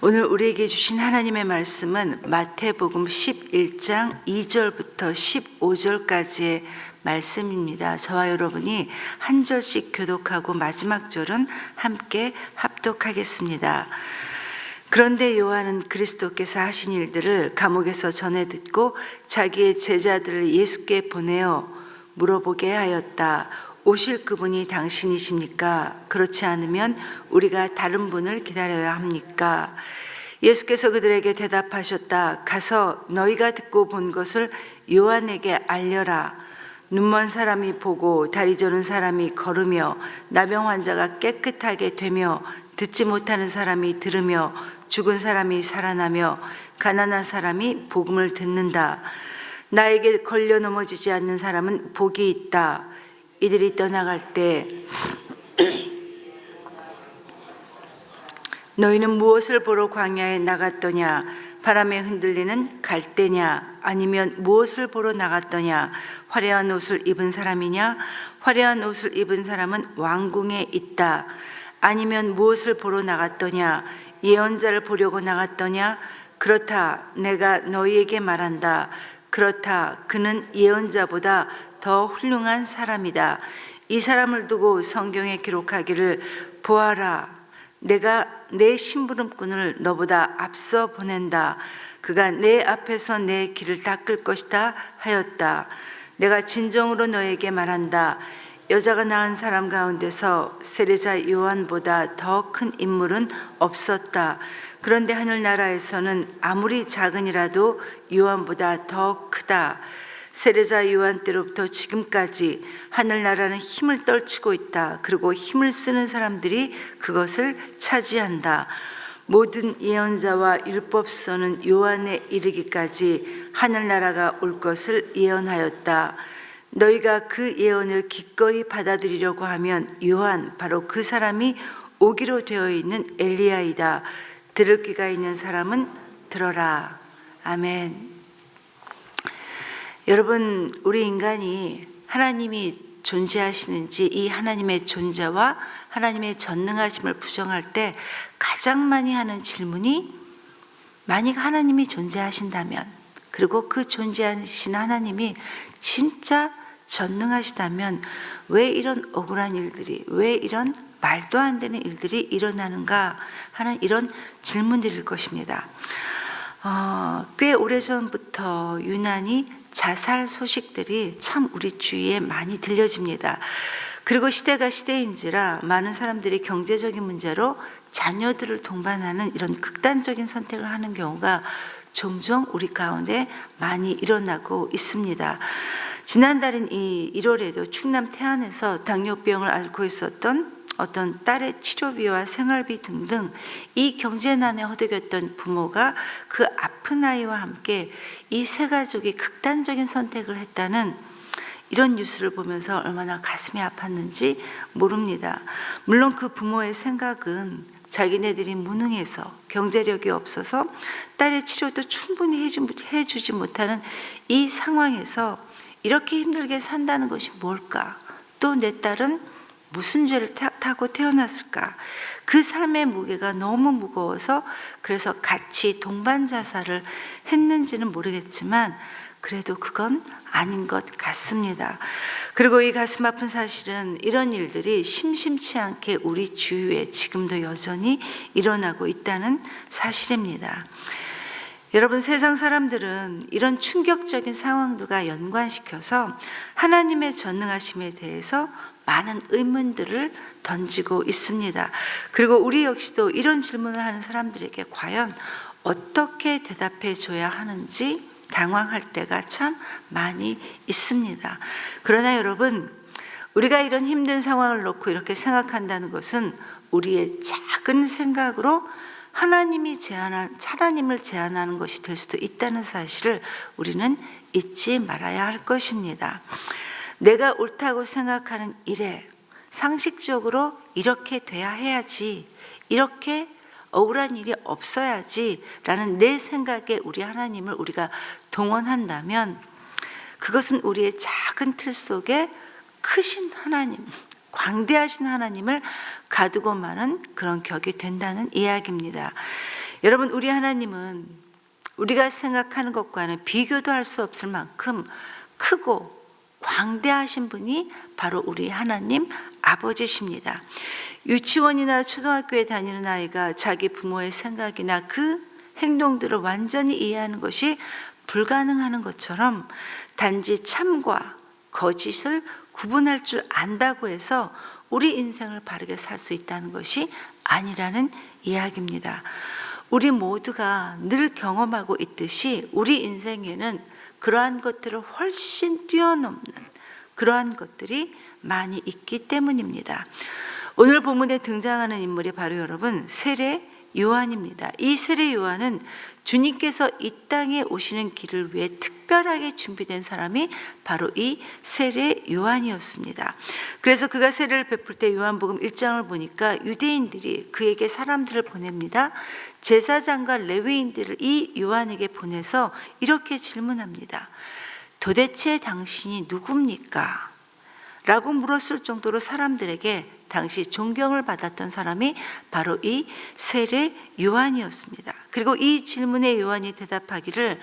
오늘 우리에게 주신 하나님의 말씀은 마태복음 11장 2절부터 15절까지의 말씀입니다. 저와 여러분이 한 절씩 교독하고 마지막 절은 함께 합독하겠습니다. 그런데 요한은 그리스도께서 하신 일들을 감옥에서 전해 듣고 자기의 제자들을 예수께 보내어 물어보게 하였다. 오실 그분이 당신이십니까? 그렇지 않으면 우리가 다른 분을 기다려야 합니까? 예수께서 그들에게 대답하셨다. 가서 너희가 듣고 본 것을 요한에게 알려라. 눈먼 사람이 보고 다리 저는 사람이 걸으며 나병 환자가 깨끗하게 되며 듣지 못하는 사람이 들으며 죽은 사람이 살아나며 가난한 사람이 복음을 듣는다. 나에게 걸려 넘어지지 않는 사람은 복이 있다. 이들이 떠나갈 때 너희는 무엇을 보러 광야에 나갔더냐? 바람에 흔들리는 갈대냐? 아니면 무엇을 보러 나갔더냐? 화려한 옷을 입은 사람이냐? 화려한 옷을 입은 사람은 왕궁에 있다. 아니면 무엇을 보러 나갔더냐? 예언자를 보려고 나갔더냐? 그렇다. 내가 너희에게 말한다. 그렇다. 그는 예언자보다 더 훌륭한 사람이다. 이 사람을 두고 성경에 기록하기를 보아라. 내가 내 심부름꾼을 너보다 앞서 보낸다. 그가 내 앞에서 내 길을 닦을 것이다 하였다. 내가 진정으로 너에게 말한다. 여자가 낳은 사람 가운데서 세례자 요한보다 더 큰 인물은 없었다. 그런데 하늘나라에서는 아무리 작은이라도 요한보다 더 크다. 세례자 요한 때로부터 지금까지 하늘나라는 힘을 떨치고 있다. 그리고 힘을 쓰는 사람들이 그것을 차지한다. 모든 예언자와 율법서는 요한에 이르기까지 하늘나라가 올 것을 예언하였다. 너희가 그 예언을 기꺼이 받아들이려고 하면 요한, 바로 그 사람이 오기로 되어 있는 엘리야이다. 들을 귀가 있는 사람은 들어라. 아멘. 여러분, 우리 인간이 하나님이 존재하시는지, 이 하나님의 존재와 하나님의 전능하심을 부정할 때 가장 많이 하는 질문이, 만약 하나님이 존재하신다면, 그리고 그 존재하신 하나님이 진짜 전능하시다면 왜 이런 억울한 일들이, 왜 이런 말도 안 되는 일들이 일어나는가 하는 이런 질문들일 것입니다. 꽤 오래전부터 유난히 자살 소식들이 참 우리 주위에 많이 들려집니다. 그리고 시대가 시대인지라 많은 사람들이 경제적인 문제로 자녀들을 동반하는 이런 극단적인 선택을 하는 경우가 종종 우리 가운데 많이 일어나고 있습니다. 지난달인 1월에도 충남 태안에서 당뇨병을 앓고 있었던 어떤 딸의 치료비와 생활비 등등 이 경제난에 허덕였던 부모가 그 아픈 아이와 함께 이 세 가족이 극단적인 선택을 했다는 이런 뉴스를 보면서 얼마나 가슴이 아팠는지 모릅니다. 물론 그 부모의 생각은 자기네들이 무능해서 경제력이 없어서 딸의 치료도 충분히 해주지 못하는 이 상황에서 이렇게 힘들게 산다는 것이 뭘까? 또 내 딸은 무슨 죄를 타고 태어났을까? 그 삶의 무게가 너무 무거워서 그래서 같이 동반 자살을 했는지는 모르겠지만 그래도 그건 아닌 것 같습니다. 그리고 이 가슴 아픈 사실은 이런 일들이 심심치 않게 우리 주위에 지금도 여전히 일어나고 있다는 사실입니다. 여러분, 세상 사람들은 이런 충격적인 상황들과 연관시켜서 하나님의 전능하심에 대해서 많은 의문들을 던지고 있습니다. 그리고 우리 역시도 이런 질문을 하는 사람들에게 과연 어떻게 대답해 줘야 하는지 당황할 때가 참 많이 있습니다. 그러나 여러분, 우리가 이런 힘든 상황을 놓고 이렇게 생각한다는 것은 우리의 작은 생각으로 하나님을 제한하는 것이 될 수도 있다는 사실을 우리는 잊지 말아야 할 것입니다. 내가 옳다고 생각하는 일에 상식적으로 이렇게 돼야 해야지, 이렇게 억울한 일이 없어야지 라는 내 생각에 우리 하나님을 우리가 동원한다면 그것은 우리의 작은 틀 속에 크신 하나님, 광대하신 하나님을 가두고 마는 그런 격이 된다는 이야기입니다. 여러분, 우리 하나님은 우리가 생각하는 것과는 비교도 할 수 없을 만큼 크고 광대하신 분이 바로 우리 하나님 아버지십니다. 유치원이나 초등학교에 다니는 아이가 자기 부모의 생각이나 그 행동들을 완전히 이해하는 것이 불가능한 것처럼 단지 참과 거짓을 구분할 줄 안다고 해서 우리 인생을 바르게 살 수 있다는 것이 아니라는 이야기입니다. 우리 모두가 늘 경험하고 있듯이 우리 인생에는 그러한 것들을 훨씬 뛰어넘는 그러한 것들이 많이 있기 때문입니다. 오늘 본문에 등장하는 인물이 바로 여러분 세례 요한입니다. 이 세례 요한은 주님께서 이 땅에 오시는 길을 위해 특별하게 준비된 사람이 바로 이 세례 요한이었습니다. 그래서 그가 세례를 베풀 때 요한복음 1장을 보니까 유대인들이 그에게 사람들을 보냅니다. 제사장과 레위인들을 이 요한에게 보내서 이렇게 질문합니다. 도대체 당신이 누굽니까? 라고 물었을 정도로 사람들에게 당시 존경을 받았던 사람이 바로 이 세례 요한이었습니다. 그리고 이 질문에 요한이 대답하기를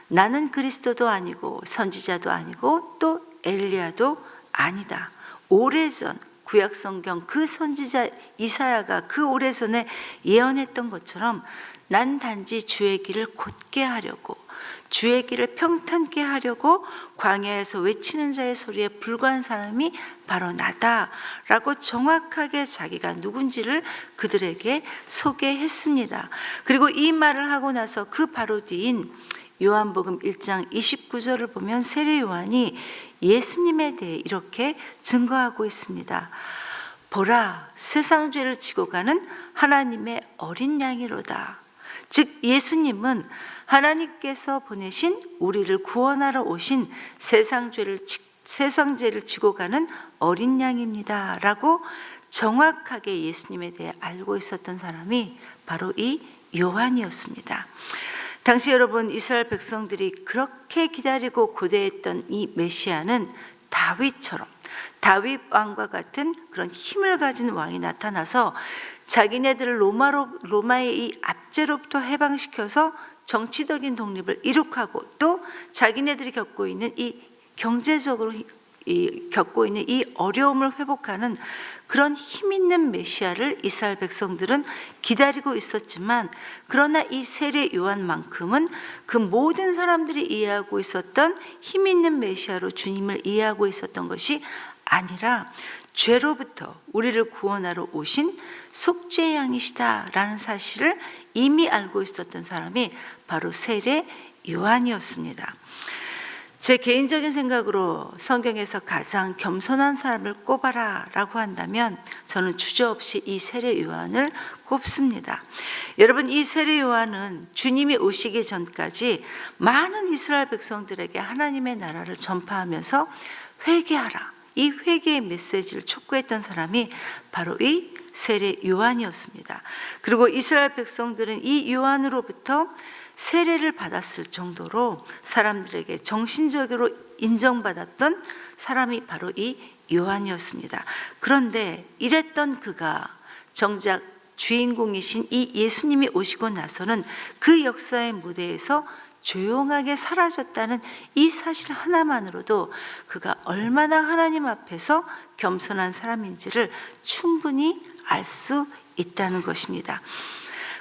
나는 그리스도도 아니고 선지자도 아니고 또 엘리야도 아니다. 오래전 구약성경 그 선지자 이사야가 그 오래전에 예언했던 것처럼 난 단지 주의 길을 곧게 하려고 주의 길을 평탄케 하려고 광야에서 외치는 자의 소리에 불과한 사람이 바로 나다라고 정확하게 자기가 누군지를 그들에게 소개했습니다. 그리고 이 말을 하고 나서 그 바로 뒤인 요한복음 1장 29절을 보면 세례 요한이 예수님에 대해 이렇게 증거하고 있습니다. 보라, 세상 죄를 지고 가는 하나님의 어린 양이로다. 즉 예수님은 하나님께서 보내신 우리를 구원하러 오신 세상 죄를 지고 가는 어린 양입니다 라고 정확하게 예수님에 대해 알고 있었던 사람이 바로 이 요한이었습니다. 당시 여러분 이스라엘 백성들이 그렇게 기다리고 고대했던 이 메시아는 다윗처럼 다윗 왕과 같은 그런 힘을 가진 왕이 나타나서 자기네들을 로마의 이 압제로부터 해방시켜서 정치적인 독립을 이룩하고 또 자기네들이 겪고 있는 이 경제적으로 겪고 있는 이 어려움을 회복하는 그런 힘 있는 메시아를 이스라엘 백성들은 기다리고 있었지만 그러나 이 세례 요한만큼은 그 모든 사람들이 이해하고 있었던 힘 있는 메시아로 주님을 이해하고 있었던 것이 아니라 죄로부터 우리를 구원하러 오신 속죄의 양이시다라는 사실을 이미 알고 있었던 사람이 바로 세례 요한이었습니다. 제 개인적인 생각으로 성경에서 가장 겸손한 사람을 꼽아라 라고 한다면 저는 주저없이 이 세례 요한을 꼽습니다. 여러분 이 세례 요한은 주님이 오시기 전까지 많은 이스라엘 백성들에게 하나님의 나라를 전파하면서 회개하라 이 회개의 메시지를 촉구했던 사람이 바로 이 세례 요한이었습니다. 그리고 이스라엘 백성들은 이 요한으로부터 세례를 받았을 정도로 사람들에게 정신적으로 인정받았던 사람이 바로 이 요한이었습니다. 그런데 이랬던 그가 정작 주인공이신 이 예수님이 오시고 나서는 그 역사의 무대에서 조용하게 사라졌다는 이 사실 하나만으로도 그가 얼마나 하나님 앞에서 겸손한 사람인지를 충분히 알 수 있다는 것입니다.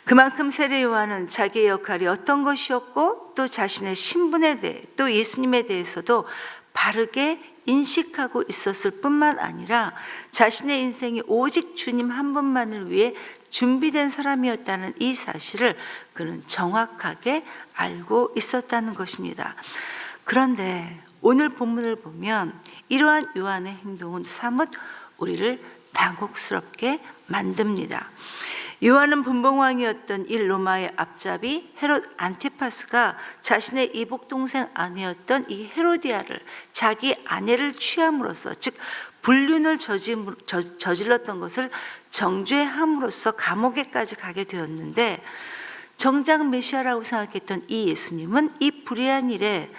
그만큼 세례 요한은 자기의 역할이 어떤 것이었고 또 자신의 신분에 대해 또 예수님에 대해서도 바르게 인식하고 있었을 뿐만 아니라 자신의 인생이 오직 주님 한 분만을 위해 준비된 사람이었다는 이 사실을 그는 정확하게 알고 있었다는 것입니다. 그런데 오늘 본문을 보면 이러한 요한의 행동은 사뭇 우리를 당혹스럽게 만듭니다. 요한은 분봉왕이었던 이 로마의 앞잡이 헤롯 안티파스가 자신의 이복 동생 아내였던 이 헤로디아를 자기 아내를 취함으로써 즉 불륜을 저질렀던 것을 정죄함으로써 감옥에까지 가게 되었는데 정작 메시아라고 생각했던 이 예수님은 이 불의한 일에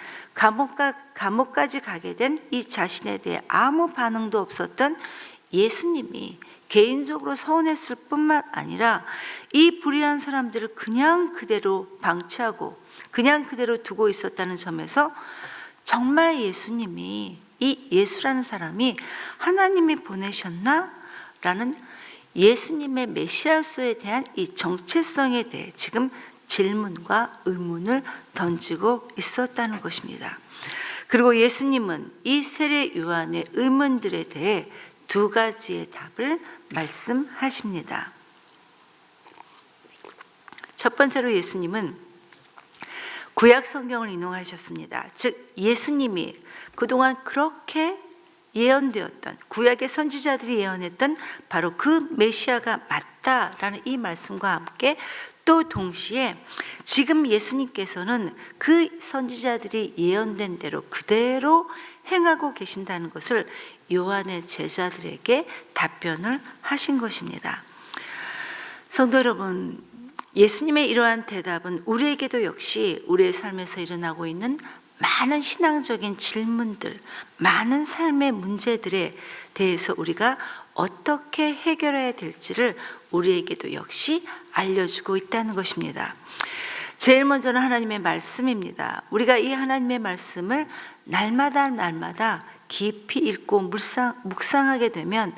감옥까지 가게 된 이 자신에 대해 아무 반응도 없었던 예수님이 개인적으로 서운했을 뿐만 아니라 이 불의한 사람들을 그냥 그대로 방치하고 그냥 그대로 두고 있었다는 점에서 정말 예수님이, 이 예수라는 사람이 하나님이 보내셨나? 라는 예수님의 메시아로서에 대한 이 정체성에 대해 지금 질문과 의문을 던지고 있었다는 것입니다. 그리고 예수님은 이 세례 요한의 의문들에 대해 두 가지의 답을 말씀하십니다. 첫 번째로 예수님은 구약 성경을 인용하셨습니다. 즉 예수님이 그동안 그렇게 예언되었던, 구약의 선지자들이 예언했던 바로 그 메시아가 맞다라는 이 말씀과 함께 또 동시에 지금 예수님께서는 그 선지자들이 예언된 대로 그대로 행하고 계신다는 것을 요한의 제자들에게 답변을 하신 것입니다. 성도 여러분, 예수님의 이러한 대답은 우리에게도 역시 우리의 삶에서 일어나고 있는 많은 신앙적인 질문들, 많은 삶의 문제들에 대해서 우리가 어떻게 해결해야 될지를 우리에게도 역시 알려주고 있다는 것입니다. 제일 먼저는 하나님의 말씀입니다. 우리가 이 하나님의 말씀을 날마다 깊이 읽고 묵상하게 되면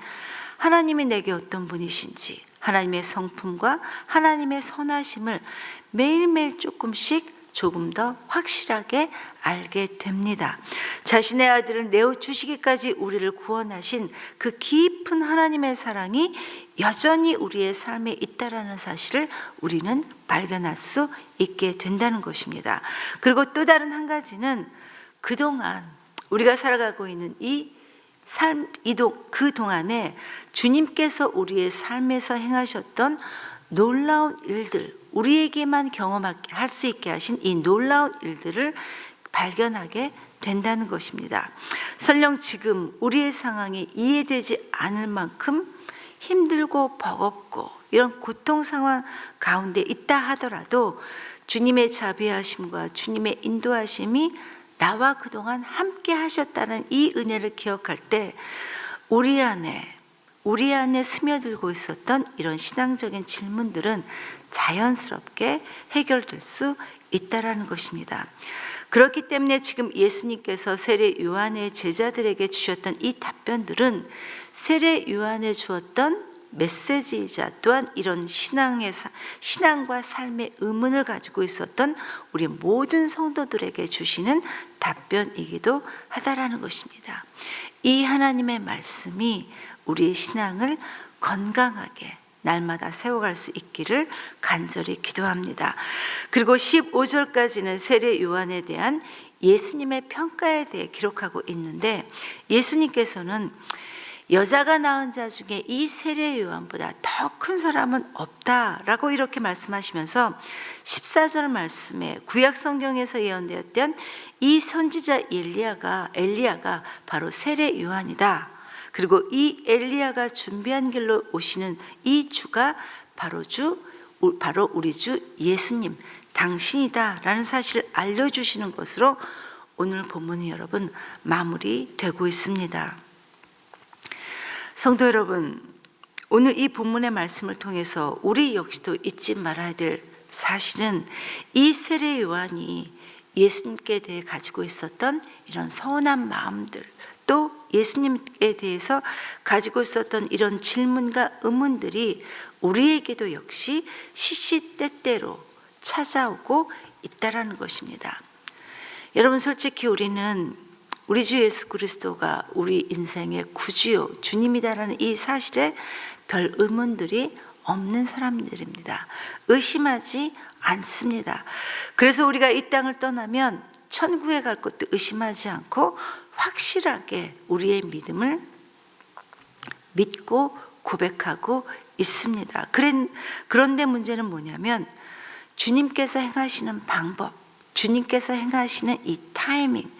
하나님이 내게 어떤 분이신지, 하나님의 성품과 하나님의 선하심을 매일매일 조금 더 확실하게 알게 됩니다. 자신의 아들을 내어주시기까지 우리를 구원하신 그 깊은 하나님의 사랑이 여전히 우리의 삶에 있다라는 사실을 우리는 발견할 수 있게 된다는 것입니다. 그리고 또 다른 한 가지는 그동안 우리가 살아가고 있는 그 동안에 주님께서 우리의 삶에서 행하셨던 놀라운 일들, 우리에게만 경험할 수 있게 하신 이 놀라운 일들을 발견하게 된다는 것입니다. 설령 지금 우리의 상황이 이해되지 않을 만큼 힘들고 버겁고 이런 고통 상황 가운데 있다 하더라도 주님의 자비하심과 주님의 인도하심이 나와 그동안 함께 하셨다는 이 은혜를 기억할 때 우리 안에 스며들고 있었던 이런 신앙적인 질문들은 자연스럽게 해결될 수 있다라는 것입니다. 그렇기 때문에 지금 예수님께서 세례 요한의 제자들에게 주셨던 이 답변들은 세례 요한에 주었던 메시지이자 또한 이런 신앙과 삶의 의문을 가지고 있었던 우리 모든 성도들에게 주시는 답변이기도 하다라는 것입니다. 이 하나님의 말씀이 우리의 신앙을 건강하게 날마다 세워갈 수 있기를 간절히 기도합니다. 그리고 15절까지는 세례 요한에 대한 예수님의 평가에 대해 기록하고 있는데 예수님께서는 여자가 낳은 자 중에 이 세례 요한보다 더 큰 사람은 없다라고 이렇게 말씀하시면서 14절 말씀에 구약 성경에서 예언되었던 이 선지자 엘리야가 바로 세례 요한이다. 그리고 이 엘리야가 준비한 길로 오시는 이 주가 바로 우리 주 예수님 당신이다라는 사실을 알려주시는 것으로 오늘 본문이 여러분 마무리되고 있습니다. 성도 여러분, 오늘 이 본문의 말씀을 통해서 우리 역시도 잊지 말아야 될 사실은 이 세례 요한이 예수님께 대해 가지고 있었던 이런 서운한 마음들, 또 예수님에 대해서 가지고 있었던 이런 질문과 의문들이 우리에게도 역시 시시때때로 찾아오고 있다라는 것입니다. 여러분, 솔직히 우리는 우리 주 예수 그리스도가 우리 인생의 구주요 주님이다라는 이 사실에 별 의문들이 없는 사람들입니다. 의심하지 않습니다. 그래서 우리가 이 땅을 떠나면 천국에 갈 것도 의심하지 않고 확실하게 우리의 믿음을 믿고 고백하고 있습니다. 그런데 문제는 뭐냐면 주님께서 행하시는 방법, 주님께서 행하시는 이 타이밍,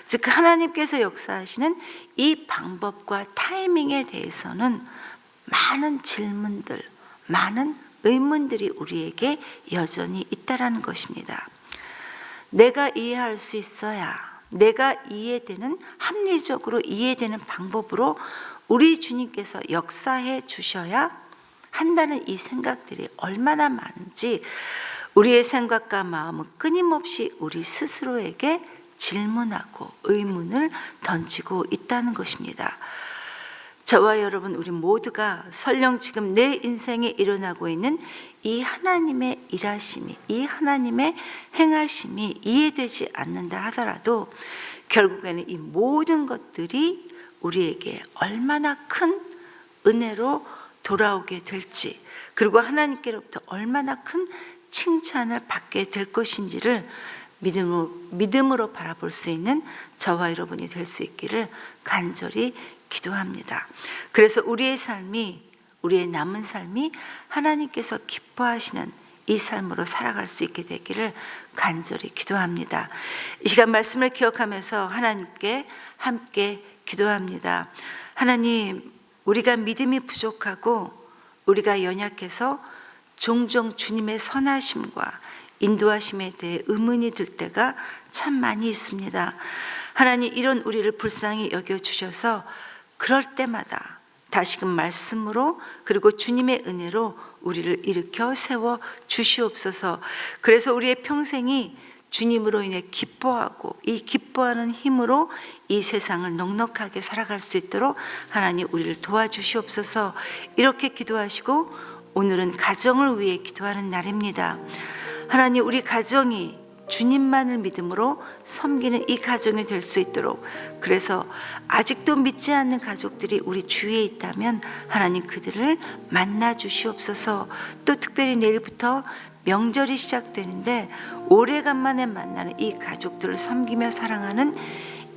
즉 하나님께서 역사하시는 이 방법과 타이밍에 대해서는 많은 질문들, 많은 의문들이 우리에게 여전히 있다라는 것입니다. 내가 이해할 수 있어야, 내가 합리적으로 이해되는 방법으로 우리 주님께서 역사해 주셔야 한다는 이 생각들이 얼마나 많은지 우리의 생각과 마음은 끊임없이 우리 스스로에게 질문하고 의문을 던지고 있다는 것입니다. 저와 여러분 우리 모두가 설령 지금 내 인생에 일어나고 있는 이 하나님의 일하심이, 이 하나님의 행하심이 이해되지 않는다 하더라도 결국에는 이 모든 것들이 우리에게 얼마나 큰 은혜로 돌아오게 될지, 그리고 하나님께로부터 얼마나 큰 칭찬을 받게 될 것인지를 믿음으로 바라볼 수 있는 저와 여러분이 될 수 있기를 간절히 기도합니다. 그래서 우리의 삶이, 우리의 남은 삶이 하나님께서 기뻐하시는 이 삶으로 살아갈 수 있게 되기를 간절히 기도합니다. 이 시간 말씀을 기억하면서 하나님께 함께 기도합니다. 하나님, 우리가 믿음이 부족하고 우리가 연약해서 종종 주님의 선하심과 인도하심에 대해 의문이 들 때가 참 많이 있습니다. 하나님, 이런 우리를 불쌍히 여겨주셔서 그럴 때마다 다시금 말씀으로 그리고 주님의 은혜로 우리를 일으켜 세워 주시옵소서. 그래서 우리의 평생이 주님으로 인해 기뻐하고 이 기뻐하는 힘으로 이 세상을 넉넉하게 살아갈 수 있도록 하나님 우리를 도와주시옵소서. 이렇게 기도하시고 오늘은 가정을 위해 기도하는 날입니다. 하나님, 우리 가정이 주님만을 믿음으로 섬기는 이 가정이 될 수 있도록, 그래서 아직도 믿지 않는 가족들이 우리 주위에 있다면 하나님 그들을 만나 주시옵소서. 또 특별히 내일부터 명절이 시작되는데 오래간만에 만나는 이 가족들을 섬기며 사랑하는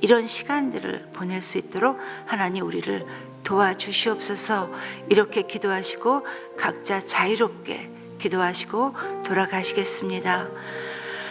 이런 시간들을 보낼 수 있도록 하나님 우리를 도와주시옵소서. 이렇게 기도하시고 각자 자유롭게 기도하시고 돌아가시겠습니다.